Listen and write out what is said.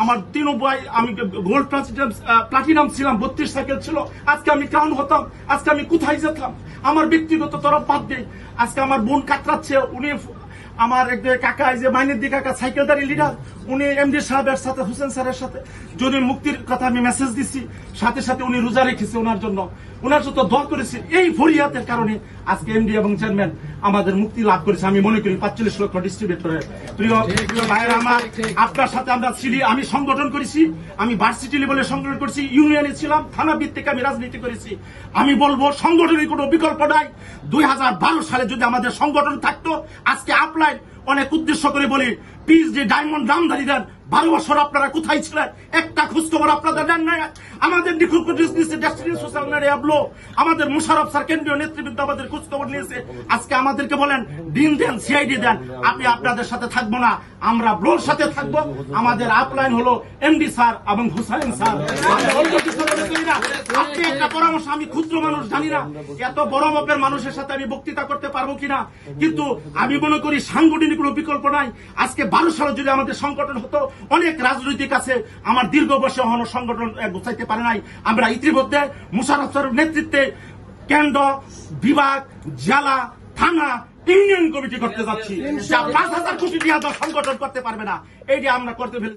আমার 3 ভাই, আমি গোল্ড প্লাটিনাম ছিলাম, 32 সাইকেল ছিল। আজকে আমি ক্রাউন হতাম, আজকে আমি কোথায় যেতাম? আমার ব্যক্তিগত তরফ বাদ দেই। আজকে আমার বোন কাতরাচ্ছে, উনি আমার এক কাকা, এই যে মাইনের দি কাকা সাইকেলদারি লিডার, উনি এমডি সাহেবের সাথে, হোসেন স্যারের সাথে যদি মুক্তির কথা আমি মেসেজ দিচ্ছি, সাথে সাথে উনি রোজা রেখেছে ওনার জন্য, ওনার সাথে দোয়া করেছে। এই ফরিয়াদের কারণে আজকে এমডি এবং চেয়ারম্যান আমাদের মুক্তি লাভ করেছে। আমি মনে করি 45 লক্ষ ডিস্ট্রিবিউটরের। প্রিয় ভাইয়েরা আমার, আপনার সাথে আমরা আমি সংগঠন করেছি, আমি ভার্সিটি লেভেলে সংগঠন করেছি, ইউনিয়নে ছিলাম, থানা ভিত্তিক আমি রাজনীতি করেছি। আমি বলবো সংগঠনের কোনো বিকল্প নাই। 2012 সালে যদি আমাদের সংগঠন থাকতো, আজকে আপলাইন অনেক উদ্দেশ্য করে বলি, পিস যে ডায়মন্ড নামধারীদের 12 বছর আপনারা কোথায় ছিলেন? একটা খোঁজখবর আপনাদের দেন নাই। আমাদের আমাদের মুশারফ স্যার, কেন্দ্রীয় নেতৃবৃন্দ আমাদের খোঁজখবর নিয়েছে। আজকে আমাদেরকে বলেন দিন দেন, সিআইডি দেন, আপনি আপনাদের সাথে থাকবো না, আমরা ব্লোর সাথে থাকবো। আমাদের আপলাইন হলো এমডি স্যার এবং হুসাইন স্যার। আপনি একটা পরামর্শ, আমি ক্ষুদ্র মানুষ, জানি না এত বড় মাপের মানুষের সাথে আমি বক্তৃতা করতে পারবো কিনা, কিন্তু আমি মনে করি সাংগঠনিক কোনো বিকল্প নাই। আজকে 12 সালে যদি আমাদের সংগঠন হতো, অনেক রাজনৈতিক আছে আমার দীর্ঘ বয়সে হনো সংগঠন গোছাইতে পারে নাই। আমরা ইতিমধ্যে মুশারফ স্যারের নেতৃত্বে কেন্দ্র, বিভাগ, জেলা, থানা, ইউনিয়ন কমিটি করতে যাচ্ছি। 5000 কোটি টাকা সংগঠন করতে পারবে না, এইটা আমরা করতে ফেলেছি।